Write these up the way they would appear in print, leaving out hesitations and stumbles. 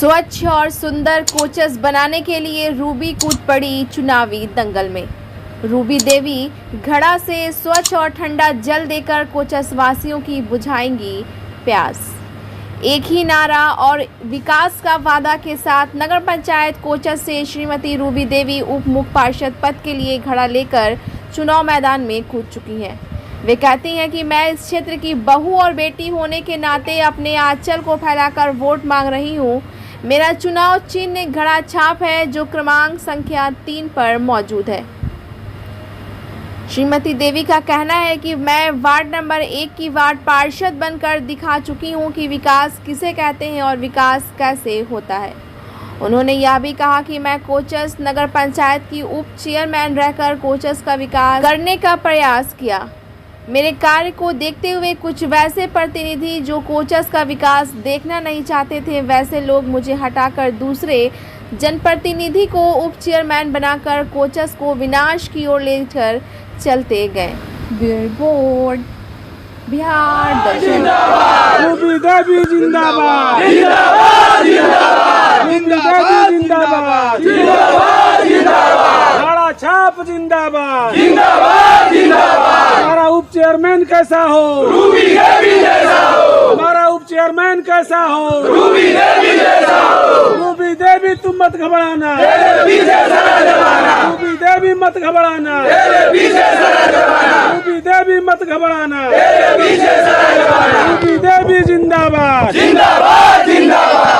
स्वच्छ और सुंदर कोचस बनाने के लिए रूबी कूद पड़ी चुनावी दंगल में। रूबी देवी घड़ा से स्वच्छ और ठंडा जल देकर कोचस वासियों की बुझाएंगी प्यास। एक ही नारा और विकास का वादा के साथ नगर पंचायत कोचस से श्रीमती रूबी देवी उप मुख्य पार्षद पद के लिए घड़ा लेकर चुनाव मैदान में कूद चुकी हैं। वे कहती हैं कि मैं इस क्षेत्र की बहू और बेटी होने के नाते अपने आंचल को फैलाकर वोट मांग रही हूं। मेरा चुनाव चिन्ह घड़ा छाप है जो क्रमांक संख्या 3 पर मौजूद है। श्रीमती देवी का कहना है कि मैं वार्ड नंबर 1 की वार्ड पार्षद बनकर दिखा चुकी हूं कि विकास किसे कहते हैं और विकास कैसे होता है। उन्होंने यह भी कहा कि मैं कोचस नगर पंचायत की उप चेयरमैन रहकर कोचस का विकास करने का प्रयास किया। मेरे कार्य को देखते हुए कुछ वैसे प्रतिनिधि जो कोचस का विकास देखना नहीं चाहते थे, वैसे लोग मुझे हटाकर दूसरे जनप्रतिनिधि को उप चेयरमैन बनाकर कोचस को विनाश की ओर लेकर चलते गए। बिहार दर्शन। रूबी देवी जिंदाबाद, जिंदाबाद, घड़ा छाप जिंदाबाद, हमारा उप चेयरमैन कैसा हो, रूबी देवी जैसा हो, हमारा उप चेयरमैन कैसा हो, रूबी देवी जैसा हो। रूबी देवी तुम मत घबराना, रूबी देवी मत घबराना, रूबी देवी मत घबराना, रूबी देवी जिंदाबाद,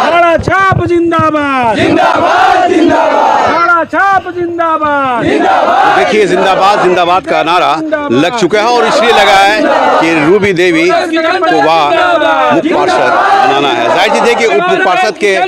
घड़ा छाप जिंदाबाद, घड़ा छाप जिंदाबाद। देखिए जिंदाबाद का नारा लग चुका है और इसलिए लगा है कि रूबी देवी को वह मुख्य पार्षद बनाना है। जाहिर सी देखिए उप मुख्य पार्षद के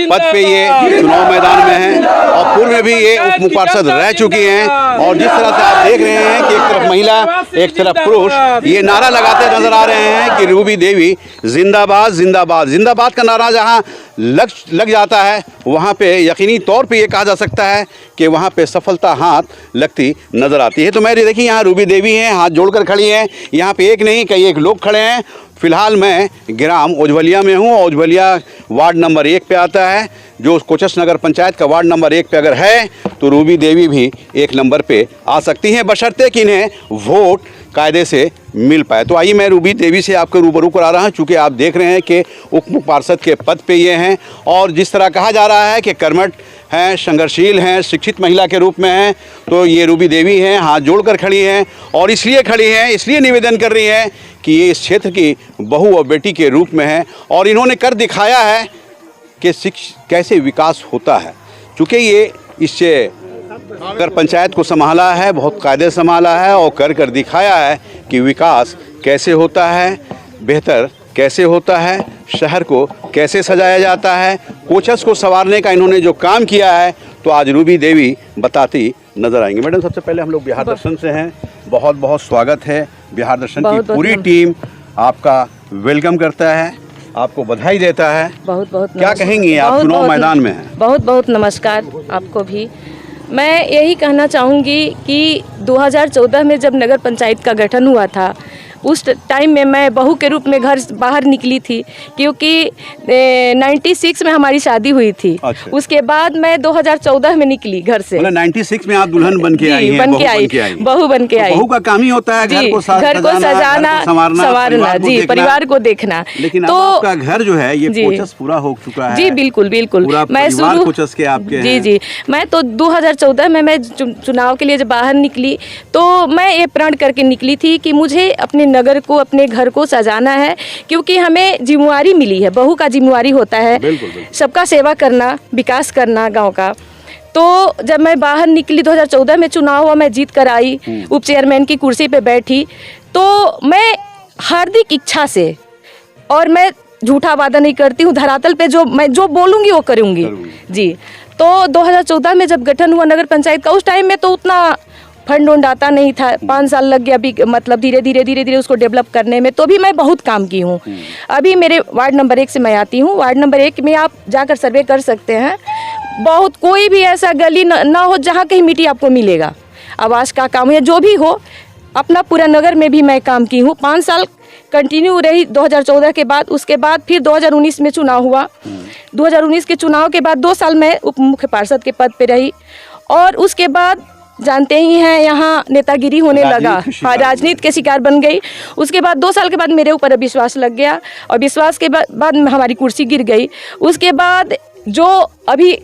पद पे ये चुनाव मैदान में हैं और पूर्व में भी ये उप मुख्य पार्षद रह चुकी हैं। और जिस तरह से आप देख रहे हैं कि एक तरफ महिला एक तरफ पुरुष ये नारा लगाते नजर आ रहे हैं कि रूबी देवी जिंदाबाद, जिंदाबाद का नारा जहां लग जाता है वहां पे यकीनी तौर पे ये कहा जा सकता है कि वहां पे सफलता हाथ लगती नज़र आती है। तो मैं देखिए यहाँ रूबी देवी हैं, हाथ जोड़कर खड़ी हैं। यहाँ पे एक नहीं कई एक लोग खड़े हैं। फ़िलहाल मैं ग्राम ओझवलिया में हूँ। ओझवलिया वार्ड नंबर 1 पे आता है, जो कोचस नगर पंचायत का वार्ड नंबर 1 पे अगर है तो रूबी देवी भी 1 नंबर पे आ सकती हैं, बशर्ते कि इन्हें वोट कायदे से मिल पाए। तो आइए मैं रूबी देवी से आपको रूबरू करा रहा हूँ, चूँकि आप देख रहे हैं कि उप मुख्य पार्षद के पद पे ये हैं और जिस तरह कहा जा रहा है कि कर्मठ हैं, संघर्षशील हैं, शिक्षित महिला के रूप में हैं, तो ये रूबी देवी हैं, हाथ जोड़कर खड़ी हैं और इसलिए खड़ी हैं, इसलिए निवेदन कर रही हैं कि ये इस क्षेत्र की बहू और बेटी के रूप में हैं और इन्होंने कर दिखाया है कि कैसे विकास होता है। चूँकि ये इससे नगर पंचायत को संभाला है, बहुत कायदे संभाला है और कर दिखाया है कि विकास कैसे होता है, बेहतर कैसे होता है, शहर को कैसे सजाया जाता है, कोचस को संवारने का इन्होंने जो काम किया है तो आज रूबी देवी बताती नजर आएंगे। मैडम, सबसे पहले हम लोग बिहार दर्शन से हैं, बहुत बहुत स्वागत है। बिहार दर्शन की पूरी टीम आपका वेलकम करता है, आपको बधाई देता है। बहुत क्या कहेंगी आप चुनाव मैदान में हैं? बहुत नमस्कार आपको भी। मैं यही कहना चाहूँगी कि 2014 में जब नगर पंचायत का गठन हुआ था उस टाइम में मैं बहू के रूप में घर बाहर निकली थी, क्योंकि 96 में हमारी शादी हुई थी। अच्छा। उसके बाद मैं 2014 में निकली घर से। मतलब 96 में आप दुल्हन बन के आई हैं, बहू बन के आई। बहू का काम ही होता है घर को सजाना, संवारना, जी, परिवार को देखना। लेकिन तो आपका घर जो है ये कोचस पूरा हो चुका है। जी बिल्कुल। मैं कोचस के आपके जी मैं तो 2014 में मैं चुनाव के लिए जब बाहर निकली तो मैं ये प्रण करके निकली थी कि मुझे अपने नगर को, अपने घर को सजाना है, क्योंकि हमें जिम्मेवारी मिली है, बहू का जिम्मेवारी होता है सबका सेवा करना, विकास करना गांव का। तो जब मैं बाहर निकली 2014 में चुनाव हुआ, मैं जीत कर आई, उप चेयरमैन की कुर्सी पे बैठी, तो मैं हार्दिक इच्छा से, और मैं झूठा वादा नहीं करती हूँ, धरातल पे मैं जो बोलूँगी वो करूँगी जी। तो 2014 में जब गठन हुआ नगर पंचायत का, उस टाइम में तो उतना फंड वंड आता नहीं था, 5 साल लग गया अभी, मतलब धीरे धीरे उसको डेवलप करने में। तो भी मैं बहुत काम की हूँ। अभी मेरे वार्ड नंबर 1 से मैं आती हूँ। वार्ड नंबर 1 में आप जाकर सर्वे कर सकते हैं, बहुत कोई भी ऐसा गली ना हो जहाँ कहीं मिट्टी आपको मिलेगा। आवास का काम है, जो भी हो, अपना पूरा नगर में भी मैं काम की हूँ। 5 साल कंटिन्यू रही 2014 के बाद। उसके बाद फिर 2019 में चुनाव हुआ। 2019 के चुनाव के बाद 2 साल मैं उप मुख्य पार्षद के पद पे रही और उसके बाद जानते ही हैं यहाँ नेतागिरी होने लगा। हाँ, राजनीति के शिकार बन गई। उसके बाद 2 साल के बाद मेरे ऊपर विश्वास लग गया और विश्वास के बाद हमारी कुर्सी गिर गई। उसके बाद जो अभी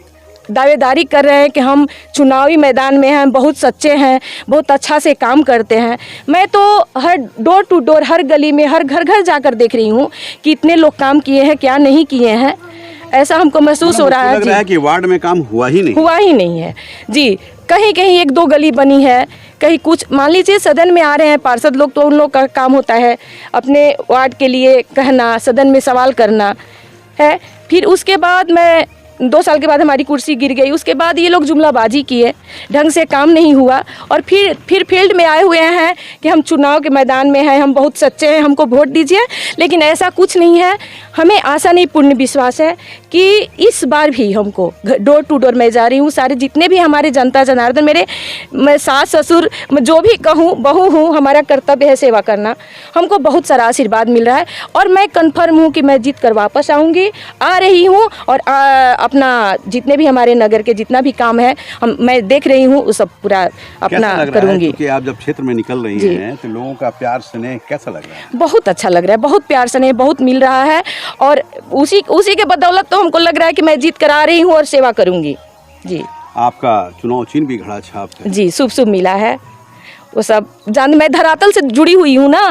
दावेदारी कर रहे हैं कि हम चुनावी मैदान में हैं, बहुत सच्चे हैं, बहुत अच्छा से काम करते हैं, मैं तो हर डोर टू डोर, हर गली में, हर घर घर जाकर देख रही हूँ कि इतने लोग काम किए हैं, क्या नहीं किए हैं, ऐसा हमको महसूस हो रहा है। लग रहा है कि वार्ड में काम हुआ ही नहीं है जी। कहीं कहीं 1-2 गली बनी है, कहीं कुछ, मान लीजिए सदन में आ रहे हैं पार्षद लोग तो उन लोग का काम होता है अपने वार्ड के लिए कहना, सदन में सवाल करना है। फिर उसके बाद मैं 2 साल के बाद हमारी कुर्सी गिर गई। उसके बाद ये लोग जुमलाबाजी किए, ढंग से काम नहीं हुआ और फिर फील्ड में आए हुए हैं कि हम चुनाव के मैदान में हैं, हम बहुत सच्चे हैं, हमको वोट दीजिए। लेकिन ऐसा कुछ नहीं है। हमें आशा नहीं, पूर्ण विश्वास है कि इस बार भी हमको डोर टू डोर मैं जा रही हूँ, सारे जितने भी हमारे जनता जनार्दन, मैं सास ससुर, मैं जो भी कहूँ, बहू हूँ, हमारा कर्तव्य है सेवा करना। हमको बहुत सारा आशीर्वाद मिल रहा है और मैं कन्फर्म हूँ कि मैं जीत कर वापस आऊँगी, आ रही हूँ और अपना जितने भी हमारे नगर के जितना भी काम है मैं देख रही हूँ, वो सब पूरा अपना करूँगी। क्योंकि आप जब क्षेत्र में निकल रही हैं तो लोगों का प्यार स्नेह कैसा लग रहा है? बहुत अच्छा लग रहा है, बहुत प्यार स्नेह बहुत मिल रहा है और उसी के बदौलत तो हमको लग रहा है कि मैं जीत कर आ रही हूँ और सेवा करूँगी जी। आपका चुनाव चिन्ह भी घड़ा छाप है जी, शुभ मिला है। वो सब मैं धरातल से जुड़ी हुई हूँ ना।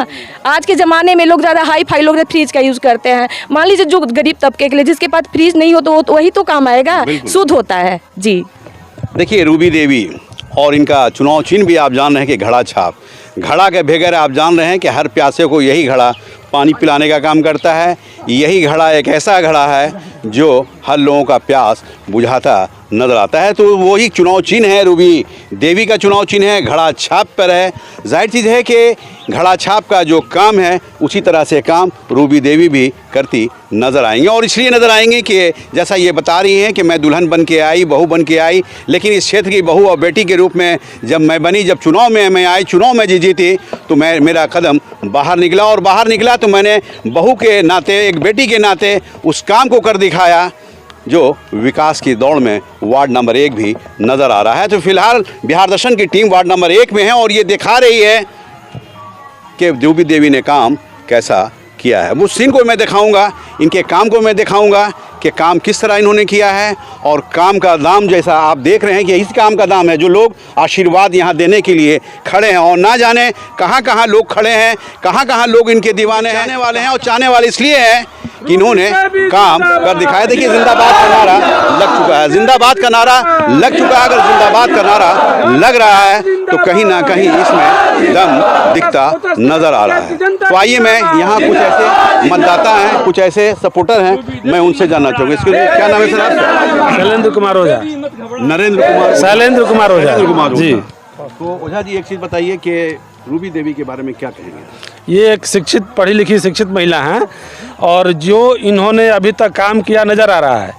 आज के ज़माने में लोग ज़्यादा हाई फाई लोग फ्रिज का यूज़ करते हैं। मान लीजिए जो गरीब तबके के लिए जिसके पास फ्रिज नहीं हो तो वही तो काम आएगा, शुद्ध होता है जी। देखिए रूबी देवी और इनका चुनाव चिन्ह भी आप जान रहे हैं कि घड़ा छाप। घड़ा के बगैर आप जान रहे हैं कि हर प्यासे को यही घड़ा पानी पिलाने का काम करता है। यही घड़ा एक ऐसा घड़ा है जो हर लोगों का प्यास बुझाता नजर आता है। तो वही चुनाव चिन्ह है, रूबी देवी का चुनाव चिन्ह है, घड़ा छाप पर है। जाहिर चीज़ है कि घड़ा छाप का जो काम है उसी तरह से काम रूबी देवी भी करती नज़र आएंगे। और इसलिए नज़र आएंगे कि जैसा ये बता रही हैं कि मैं दुल्हन बन के आई, बहू बन के आई, लेकिन इस क्षेत्र की बहू और बेटी के रूप में जब मैं बनी, जब चुनाव में मैं आई, चुनाव में जीती तो मेरा कदम बाहर निकला और बाहर निकला तो मैंने बहू के नाते, एक बेटी के नाते उस काम को कर दिखाया जो विकास की दौड़ में वार्ड नंबर 1 भी नज़र आ रहा है। तो फिलहाल बिहार दर्शन की टीम वार्ड नंबर 1 में है और ये दिखा रही है कि रूबी देवी ने काम कैसा किया है। वो सीन को मैं दिखाऊंगा, इनके काम को मैं दिखाऊंगा कि काम किस तरह इन्होंने किया है। और काम का दाम जैसा आप देख रहे हैं कि इस काम का दाम है जो लोग आशीर्वाद यहाँ देने के लिए खड़े हैं। और ना जाने कहाँ कहाँ लोग खड़े हैं, कहाँ कहाँ लोग इनके दीवाने रहने वाले हैं। और चाहने वाले इसलिए हैं कि इन्होंने काम कर दिखाया। देखिए जिंदाबाद का नारा लग चुका है, जिंदाबाद का नारा लग चुका है। अगर जिंदाबाद का नारा लग रहा है तो कहीं ना कहीं इसमें दम दिखता नजर आ रहा है। तो आइए मैं यहाँ कुछ ऐसे मतदाता हैं, कुछ ऐसे सपोर्टर हैं, मैं उनसे जानना चाहूँगा। इसके लिए क्या नाम है सर आपका? शैलेंद्र कुमार ओझा। नरेंद्र कुमार, शैलेंद्र कुमार ओझा जी। तो ओझा जी एक चीज़ बताइए कि रूबी देवी के बारे में क्या कहेंगे? ये एक शिक्षित, पढ़ी लिखी शिक्षित महिला हैं और जो इन्होंने अभी तक काम किया नज़र आ रहा है।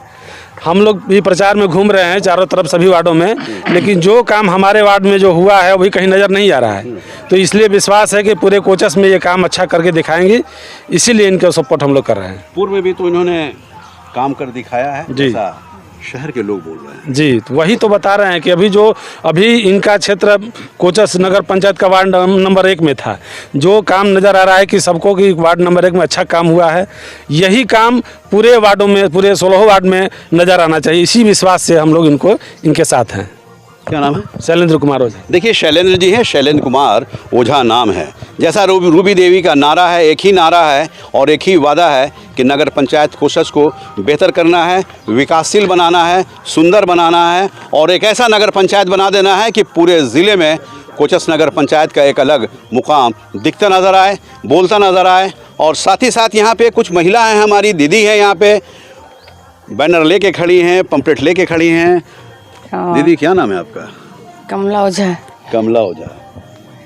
हम लोग भी प्रचार में घूम रहे हैं चारों तरफ सभी वार्डों में, लेकिन जो काम हमारे वार्ड में जो हुआ है वही कहीं नज़र नहीं आ रहा है। तो इसलिए विश्वास है कि पूरे कोचस में ये काम अच्छा करके दिखाएंगे, इसीलिए इनका सपोर्ट हम लोग कर रहे हैं। पूर्व में भी तो इन्होंने काम कर दिखाया है जी, शहर के लोग बोल रहे हैं जी। तो वही तो बता रहे हैं कि अभी इनका क्षेत्र कोचस नगर पंचायत का वार्ड नंबर 1 में था। जो काम नज़र आ रहा है कि सबको कि वार्ड नंबर 1 में अच्छा काम हुआ है, यही काम पूरे वार्डों में, पूरे 16 वार्ड में नज़र आना चाहिए। इसी विश्वास से हम लोग इनके साथ हैं। क्या नाम है? शैलेंद्र कुमार ओझा। देखिए शैलेंद्र जी हैं, शैलेंद्र कुमार ओझा नाम है। जैसा रूबी देवी का नारा है, एक ही नारा है और एक ही वादा है कि नगर पंचायत कोषस को बेहतर करना है, विकासशील बनाना है, सुंदर बनाना है और एक ऐसा नगर पंचायत बना देना है कि पूरे ज़िले में कोचस नगर पंचायत का एक अलग मुकाम दिखता नज़र आए, बोलता नज़र आए। और साथ ही साथ यहाँ पे कुछ महिला हैं, हमारी दीदी है यहाँ पे, बैनर लेके खड़ी हैं, पंपलेट लेके खड़ी हैं। दीदी क्या नाम है आपका? कमला ओझा। कमला ओझा।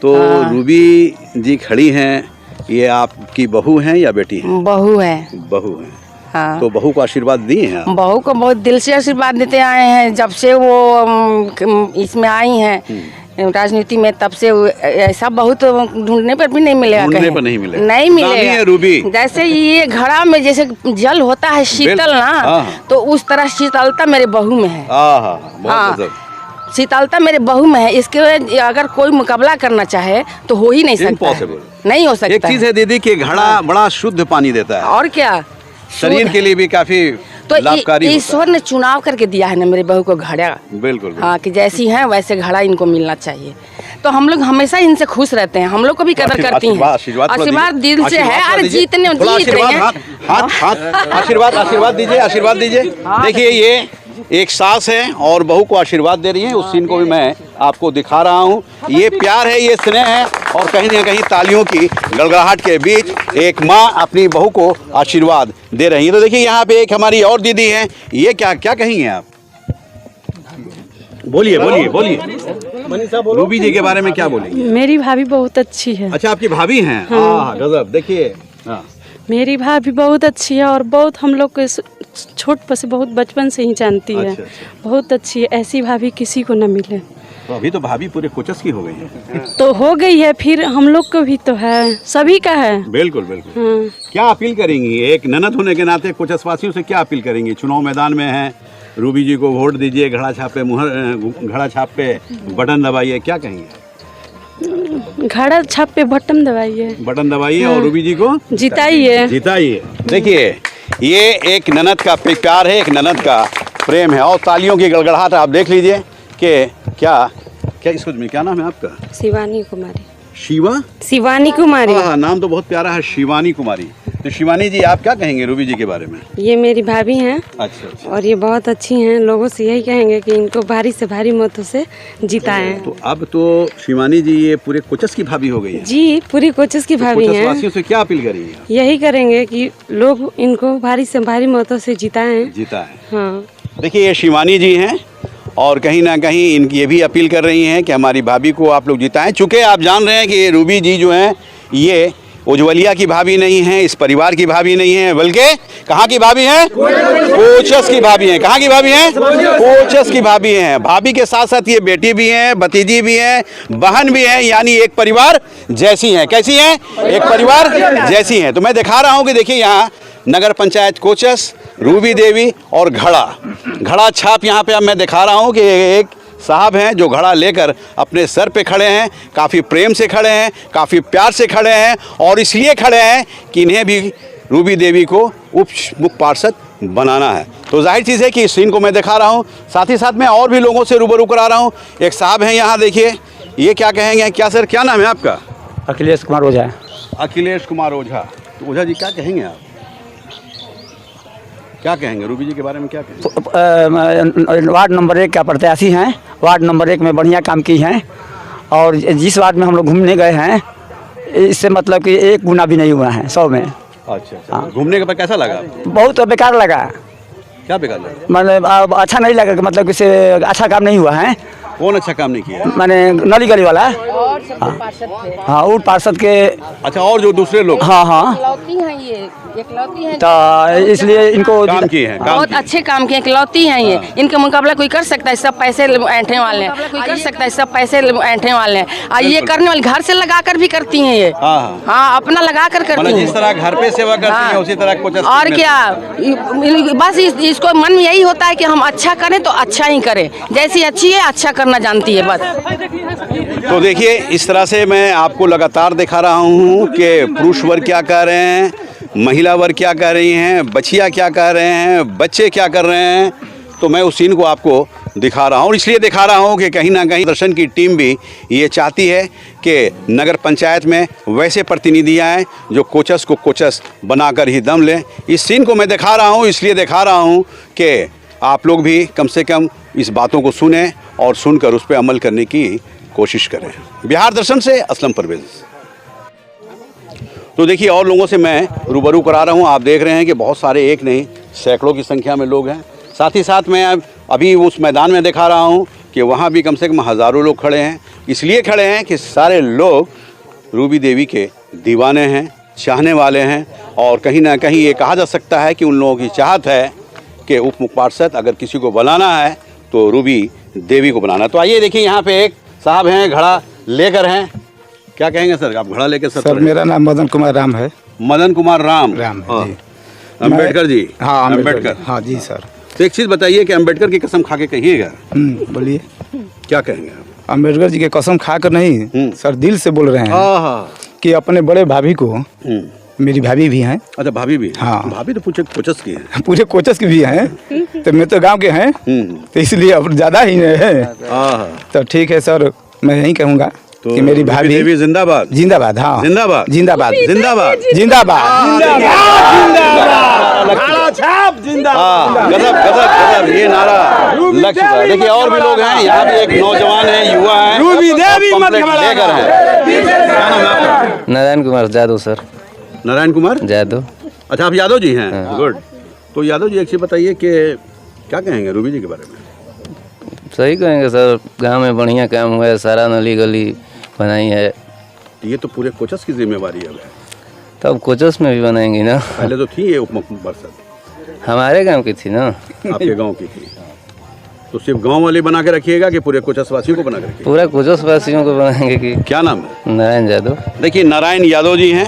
तो रूबी जी खड़ी हैं, ये आपकी बहू हैं या बेटी हैं? बहू है। बहू हैं। हाँ। तो बहू को आशीर्वाद दिए हैं आप? बहू को बहुत दिल से आशीर्वाद देते आए हैं जब से वो इसमें आई हैं राजनीति में तब से ऐसा बहुत ढूंढने पर भी नहीं मिलेगा, ढूंढने कहीं पर नहीं मिलेगा। नहीं नामी है मिलेगा। रूबी। जैसे ये घड़ा में जैसे जल होता है शीतल ना, हाँ। तो उस तरह शीतलता मेरे बहू में है। बहुत हाँ। गजब। शीतलता मेरे बहू में है। इसके अगर कोई मुकाबला करना चाहे तो हो ही नहीं सकता है। Impossible। नहीं हो सकता एक चीज है दीदी कि घड़ा बड़ा शुद्ध पानी देता है, और क्या, शरीर के लिए भी काफी तो लाभकारी होता ईश्वर ने चुनाव करके दिया है ना मेरे बहू को घड़ा। है। बिल्कुल हाँ, कि जैसी हैं वैसे घड़ा इनको मिलना चाहिए। तो हम लोग हमेशा इनसे खुश रहते हैं, हम लोग को भी कदर करती हैं। आशीर्वाद दिल से है। अरे जीतने जीत रहे हैं। हाथ आशीर्वाद दीजिए। देखिए ये एक सास है और बहू को आशीर्वाद दे रही है। उस सीन को भी मैं आपको दिखा रहा हूँ। ये प्यार है, ये स्नेह है, और कहीं ना कहीं तालियों की गड़गड़ाहट के बीच एक माँ अपनी बहू को आशीर्वाद दे रही है। तो देखिए यहाँ पे एक हमारी और दीदी हैं। ये क्या कहेंगे आप? बोलिए रूबी जी के बारे में क्या बोलेंगे? मेरी भाभी बहुत अच्छी है। अच्छा, आपकी भाभी हैं? हाँ, गजब। देखिए हाँ। मेरी भाभी बहुत अच्छी है और बहुत हम लोग को छोट पर से बहुत बचपन से ही जानती है। अच्छा। बहुत अच्छी है, ऐसी भाभी किसी को न मिले। तो अभी तो भाभी पूरे कोचस की हो गई है। तो हो गई है, फिर हम लोग को भी तो है, सभी का है। बिल्कुल। हाँ। क्या अपील करेंगी एक ननद होने के नाते कोचसवासियों से? क्या अपील करेंगी? चुनाव मैदान में हैं, रूबी जी को वोट दीजिए, घड़ा छाप पे बटन दबाइए, क्या कहेंगे? घड़ा छाप पे बटन दबाइए और रूबी जी को जिताइए। देखिए ये एक ननद का प्यार है, एक ननद का प्रेम है, और तालियों की गड़गड़ाहट आप देख लीजिए कि क्या इसको क्या नाम है आपका? शिवानी कुमारी। शिवानी कुमारी। हाँ, नाम तो बहुत प्यारा है, शिवानी कुमारी। तो शिवानी जी, आप क्या कहेंगे रूबी जी के बारे में? ये मेरी भाभी हैं। अच्छा। और ये बहुत अच्छी हैं। लोगों से यही कहेंगे कि इनको भारी से भारी मतों से जिताएं। तो अब तो शिवानी जी ये पूरे कोचस की भाभी हो गई है। जी, पूरी कोचस की भाभी हैं। कोचसवासियों से क्या अपील करेंगे? यही करेंगे कि लोग इनको भारी से भारी मतों से जिताएं। हाँ। देखिए ये शिवानी जी हैं, और कहीं ना कहीं इनकी ये भी अपील कर रही हैं कि हमारी भाभी को आप लोग जिताएं। चूँकि आप जान रहे हैं कि ये रूबी जी जो हैं, ये उज्ज्वलिया की भाभी नहीं है, इस परिवार की भाभी नहीं है, बल्कि कहाँ की भाभी हैं? कोचस की भाभी हैं। कहाँ की भाभी हैं? कोचस की भाभी हैं। भाभी के साथ साथ ये बेटी भी हैं, भतीजी भी हैं, बहन भी हैं, यानी एक परिवार जैसी हैं। कैसी हैं? एक परिवार जैसी हैं। तो मैं दिखा रहा हूँ कि देखिए यहाँ नगर पंचायत कोचस, रूबी देवी और घड़ा छाप यहाँ पे अब मैं दिखा रहा हूँ कि एक साहब हैं जो घड़ा लेकर अपने सर पे खड़े हैं, काफ़ी प्रेम से खड़े हैं, काफ़ी प्यार से खड़े हैं, और इसलिए खड़े हैं कि इन्हें भी रूबी देवी को उप मुख्य पार्षद बनाना है। तो जाहिर चीज़ है कि इस सीन को मैं दिखा रहा हूँ, साथ ही साथ मैं और भी लोगों से रूबरू करा रहा हूँ। एक साहब हैं यहाँ, देखिए ये क्या कहेंगे? क्या सर, क्या नाम है आपका? अखिलेश कुमार ओझा। अखिलेश कुमार ओझा। तो ओझा जी क्या कहेंगे आप? क्या कहेंगे रूबी जी के बारे में? क्या कहेंगे? वार्ड नंबर 1 का प्रत्याशी हैं। वार्ड नंबर 1 में बढ़िया काम की हैं, और जिस वार्ड में हम लोग घूमने गए हैं, इससे मतलब कि एक गुना भी नहीं हुआ है 100 में। अच्छा। घूमने के बाद कैसा लगा? बहुत बेकार लगा। क्या बेकार लगा? मतलब अच्छा नहीं लगा, मतलब कि से अच्छा काम नहीं हुआ है। कौन अच्छा काम नहीं किया? मैंने नली गली वाला। हाँ, और पार्षद के। अच्छा, और जो दूसरे लोग? हाँ। इकलौती हैं ये, इकलौती हैं, तो इसलिए इनको काम किए हैं। बहुत अच्छे काम किए, इकलौती हैं ये। इनका मुकाबला कोई कर सकता है? सब पैसे ऐंठने वाले हैं। कोई कर सकता है? सब पैसे ऐंठने वाले हैं। और ये करने वाले घर से लगा कर भी करती हैं ये। हाँ, अपना लगा कर करती हैं। जिस तरह घर पे सेवा करती हैं उसी तरह कोचस। और क्या, बस इसको मन में यही होता है कि हम अच्छा करें तो अच्छा ही करें, जैसी अच्छी है अच्छा करना जानती है बस। तो देखिए इस तरह से मैं आपको लगातार दिखा रहा हूँ कि पुरुष वर्ग क्या कह रहे हैं, महिला वर्ग क्या कह रही हैं, बच्चियाँ क्या कह रहे हैं, बच्चे क्या कर रहे हैं। तो मैं उस सीन को आपको दिखा रहा हूँ, और इसलिए दिखा रहा हूँ कि कहीं ना कहीं दर्शन की टीम भी ये चाहती है कि नगर पंचायत में वैसे प्रतिनिधि आएँ जो कोचस को कोचस बनाकर ही दम लें। इस सीन को मैं दिखा रहा हूँ, इसलिए दिखा रहा हूँ कि आप लोग भी कम से कम इस बातों को सुनें और सुनकर उस पर अमल करने की कोशिश करें। बिहार दर्शन से असलम परवेज़। तो देखिए और लोगों से मैं रूबरू करा रहा हूँ। आप देख रहे हैं कि बहुत सारे, एक नहीं सैकड़ों की संख्या में लोग हैं। साथ ही साथ मैं अभी उस मैदान में दिखा रहा हूँ कि वहाँ भी कम से कम हज़ारों लोग खड़े हैं। इसलिए खड़े हैं कि सारे लोग रूबी देवी के दीवाने हैं, चाहने वाले हैं, और कहीं ना कहीं ये कहा जा सकता है कि उन लोगों की चाहत है कि उप मुख्य पार्षद अगर किसी को बनाना है तो रूबी देवी को बनाना। तो आइए देखिए यहाँ पे एक साहब हैं, घड़ा लेकर हैं, क्या कहेंगे सर? आप घड़ा लेकर सर मेरा नाम मदन कुमार राम है। मदन कुमार राम राम हाँ। जी। अम्बेडकर जी? हाँ अम्बेडकर। हाँ जी सर। तो एक चीज़ बताइए कि अम्बेडकर की कसम खा के कहिएगा। बोलिए क्या कहेंगे आप? अम्बेडकर जी के कसम खा कर नहीं सर, दिल से बोल रहे हैं हाँ। कि अपने बड़े भाभी को, मेरी भाभी भी हैं। अच्छा, भाभी भी? हाँ। भाभी तो पूछे कोचस की है। पूरे कोचस की भी हैं, तो मैं तो गांव के हैं, तो इसलिए अब ज़्यादा ही है। तो ठीक है सर, मैं यही कहूँगा तो कि मेरी भाभी देवी जिंदाबाद। जिंदाबाद। हाँ जिंदाबाद जिंदाबाद जिंदाबाद जिंदाबाद। गजब गजब गजब, ये नारा लग चुका है। देखिए और भी लोग हैं, यहाँ भी एक नौजवान है, युवा है, लेकर है। क्या नाम है आपका? नारायण कुमार यादव सर। नारायण कुमार यादव। अच्छा, आप यादव जी हैं? गुड। तो यादव जी एक चीज बताइए कि क्या कहेंगे रूबी जी के बारे में? सही कहेंगे सर, गांव में बढ़िया काम हुआ है, सारा नली गली बनाई है। ये तो पूरे कोचस की जिम्मेवारी है। तब कोचस में भी बनाएंगे ना। पहले तो थी ये उप पार्षद, हमारे गांव की थी ना। आपके गांव की थी, तो सिर्फ गांव वाले बना के रखिएगा कि पूरे कोचस वासियों को बना के रखिएगा? पूरा कोचस वासियों को बनाएंगे कि। क्या नाम है? नारायण यादव। देखिए नारायण यादव जी हैं,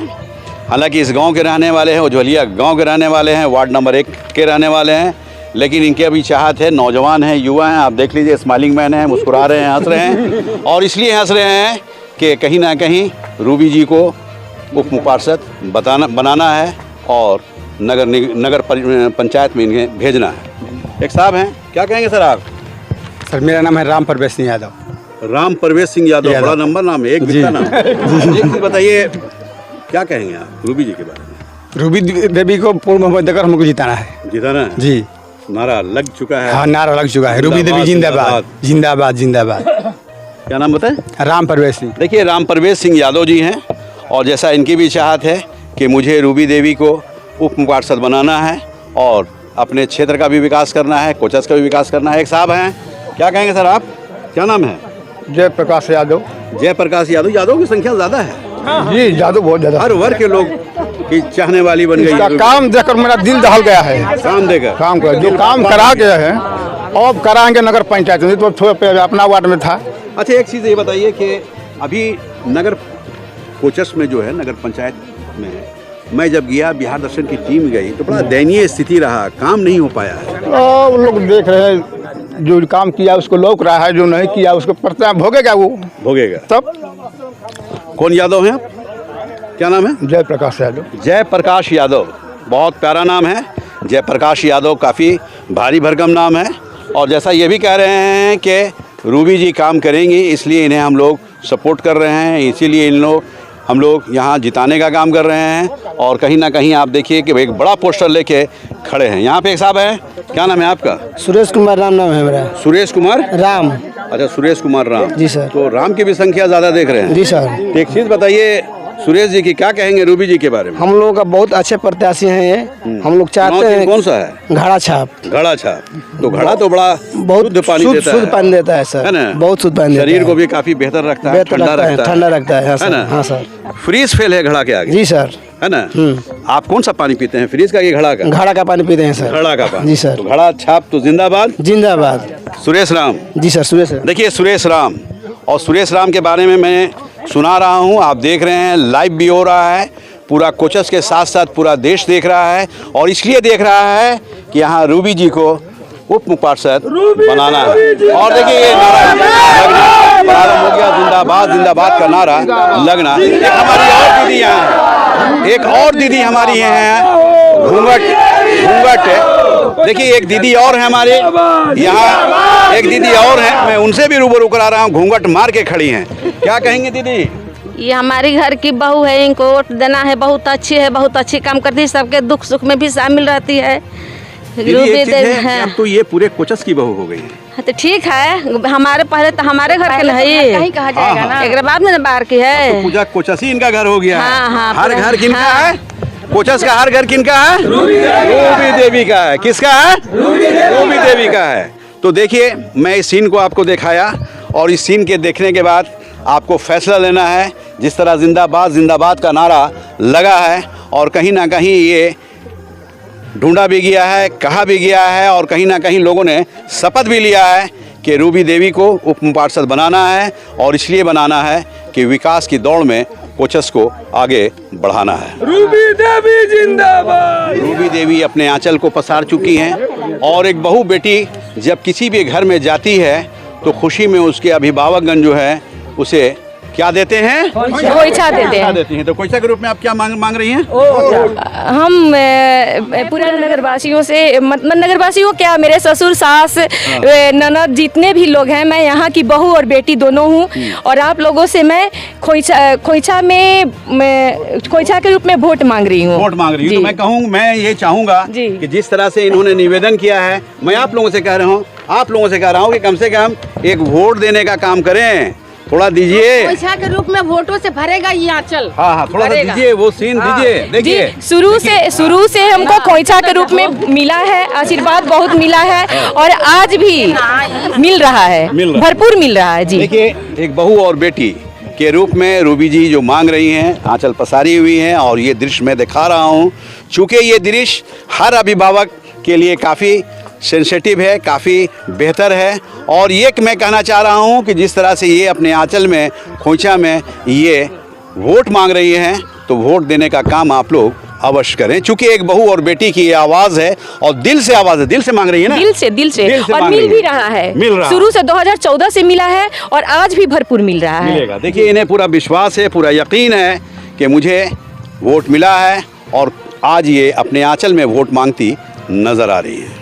हालांकि इस गांव के रहने वाले हैं, उज्ज्वलिया गांव के रहने वाले हैं, वार्ड नंबर 1 के रहने वाले हैं, लेकिन इनके अभी चाहत है, नौजवान हैं, युवा हैं। आप देख लीजिए, स्माइलिंग मैन है, मुस्कुरा रहे हैं, हंस रहे हैं, और इसलिए हंस रहे हैं कि कहीं ना कहीं रूबी जी को उप पार्षद बनाना है और नगर पंचायत में इन्हें भेजना है। एक साहब हैं, क्या कहेंगे सर आप? सर मेरा नाम है राम प्रवेश सिंह यादव। राम प्रवेश सिंह यादव, बड़ा नंबर नाम है, एक बिस्ता नाम। एक चीज़ बताइए, क्या कहेंगे आप रूबी जी के बारे में? रूबी देवी को पूर्ण बहुमत देकर हमको जिताना है। जिताना है जी। नारा लग चुका है। हाँ, नारा लग चुका है। रूबी देवी जिंदाबाद जिंदाबाद जिंदाबाद। क्या नाम बताएं? राम प्रवेश सिंह। देखिए राम प्रवेश सिंह यादव जी हैं, और जैसा इनकी भी चाहत है कि मुझे रूबी देवी को उप पार्षद बनाना है और अपने क्षेत्र का भी विकास करना है, कोचस का भी विकास करना है। एक साहब हैं, क्या कहेंगे सर आप? क्या नाम है? जयप्रकाश यादव। जयप्रकाश यादव। यादव की संख्या ज़्यादा है जी, यादव बहुत ज़्यादा। हर वर्ग के लोग की चाहने वाली बन गई। इसका काम देखकर मेरा दिल दहल गया है। काम देकर काम कर जो काम करा गया है, अब कराएंगे नगर पंचायत में, तो थोड़ा अपना वार्ड में था। अच्छा, एक चीज़ ये बताइए कि अभी नगर कोचस में जो है, नगर पंचायत में मैं जब गया, बिहार दर्शन की टीम गई, तो बड़ा दयनीय स्थिति रहा, काम नहीं हो पाया है। उन लोग देख रहे हैं, जो काम किया उसको लौक रहा है, जो नहीं किया उसको पड़ता भोगेगा। वो भोगेगा। तब कौन यादव हैं आप? क्या नाम है? जयप्रकाश यादव। जयप्रकाश यादव, बहुत प्यारा नाम है जयप्रकाश यादव, काफ़ी भारी भरकम नाम है। और जैसा ये भी कह रहे हैं कि रूबी जी काम करेंगी, इसलिए इन्हें हम लोग सपोर्ट कर रहे हैं, इसीलिए हम लोग यहाँ जिताने का काम कर रहे हैं। और कहीं ना कहीं आप देखिए कि एक बड़ा पोस्टर लेके खड़े हैं। यहाँ पे एक साहब है, क्या नाम है आपका? सुरेश कुमार राम नाम है मेरा। सुरेश कुमार राम। अच्छा, सुरेश कुमार राम जी सर। तो राम की भी संख्या ज़्यादा देख रहे हैं? जी सर। एक चीज़ बताइए सुरेश जी की, क्या कहेंगे रूबी जी के बारे में? हम लोगों का बहुत अच्छे प्रत्याशी हैं ये। हम लोग चाहते हैं। कौन सा है? घड़ा छाप। घड़ा छाप। तो घड़ा तो बड़ा बहुत शुद्ध पानी देता है। शुद्ध पानी देता है सर, है ना? बहुत शुद्ध पानी देता है। शरीर को भी काफी बेहतर रखता है, ठंडा रखता है। ठंडा रखता है, है ना? हाँ सर। फ्रीज फेल है घड़ा के आगे। जी सर। है ना? आप कौन सा पानी पीते हैं, फ्रीज का कि घड़ा का? घड़ा का पानी पीते हैं सर। घड़ा का पानी। जी सर। तो घड़ा छाप तो जिंदाबाद जिंदाबाद। सुरेश राम। जी सर, सुरेश। देखिए सुरेश राम, और सुरेश राम के बारे में मैं सुना रहा हूँ, आप देख रहे हैं, लाइव भी हो रहा है, पूरा कोचस के साथ साथ पूरा देश देख रहा है। और इसलिए देख रहा है कि यहाँ रूबी जी को उप पार्षद बनाना है। और देखिए ये नारा प्रारंभ हो गया, जिंदाबाद जिंदाबाद का नारा लगना। एक हमारी और दीदी यहाँ है, एक और दीदी हमारी हैं, घूंघट। देखिए एक दीदी और है हमारे यहाँ, एक दीदी और है, मैं उनसे भी रूबरू करा रहा हूँ, घूंघट मार के खड़ी हैं। क्या कहेंगे दीदी? ये हमारी घर की बहू है, इनको वोट देना है। बहुत अच्छी है, बहुत अच्छी काम करती है, सबके दुख सुख में भी शामिल रहती है। रूबी देवी है। अब तो ये पूरे कोचस की बहू हो गई है। तो ठीक है, हमारे पहले तो हमारे घर के नहीं कहीं कहा जाएगा ना, एक बाद में बाहर की है। तो पूजा कोचस ही इनका घर हो गया है। हाँ, हर घर किनका है? कोचस का हर घर किनका है? रूबी देवी का है। किसका है? रूबी देवी का है। तो देखिए, मैं इस सीन को आपको दिखाया, और इस सीन के देखने के बाद आपको फैसला लेना है। जिस तरह जिंदाबाद जिंदाबाद का नारा लगा है, और कहीं ना कहीं ये ढूंढा भी गया है, कहा भी गया है, और कहीं ना कहीं लोगों ने शपथ भी लिया है कि रूबी देवी को उप पार्षद बनाना है और इसलिए बनाना है कि विकास की दौड़ में कोचस को आगे बढ़ाना है। रूबी देवी जिंदाबाद। रूबी देवी अपने आंचल को पसार चुकी हैं और एक बहू बेटी जब किसी भी घर में जाती है तो खुशी में उसके अभिभावकगण जो है उसे क्या देते हैं? खोइछा देते हैं। तो खोइछा के रूप में आप क्या मांग रही हैं? हम पूरे नगरवासियों से नगरवासियों क्या, मेरे ससुर सास ननद जितने भी लोग हैं, मैं यहाँ की बहू और बेटी दोनों हूँ और आप लोगों से मैं खोइछा के रूप में वोट मांग रही हूँ। वोट मांग रही हूँ। तो मैं ये चाहूँगा कि जिस तरह से इन्होंने निवेदन किया है, मैं आप लोगों से कह रहा हूँ कि कम से कम एक वोट देने का काम करें। थोड़ा दीजिए। खोइछा के रूप में वोटों से भरेगा ये आंचल। हाँ, थोड़ा सा दीजिए, वो सीन दीजिए। देखिए शुरू से हमको खोइछा के रूप में मिला है, आशीर्वाद बहुत मिला है और आज भी मिल रहा है, भरपूर मिल रहा है जी। देखिए, एक बहू और बेटी के रूप में रूबी जी जो मांग रही हैं, आंचल पसारी हुई हैं और ये दृश्य मैं दिखा रहा हूँ। चूँकि ये दृश्य हर अभिभावक के लिए काफ़ी सेंसिटिव है, काफ़ी बेहतर है और ये मैं कहना चाह रहा हूँ कि जिस तरह से ये अपने आंचल में, खोइछा में ये वोट मांग रही हैं, तो वोट देने का काम आप लोग अवश्य करें। चूँकि एक बहू और बेटी की ये आवाज़ है और दिल से आवाज़ है, दिल से मांग रही है ना, दिल से और मिल भी रहा है। शुरू से 2014 से मिला है और आज भी भरपूर मिल रहा है। मिलेगा। देखिए, इन्हें पूरा विश्वास है, पूरा यकीन है कि मुझे वोट मिला है और आज ये अपने आंचल में वोट मांगती नजर आ रही है।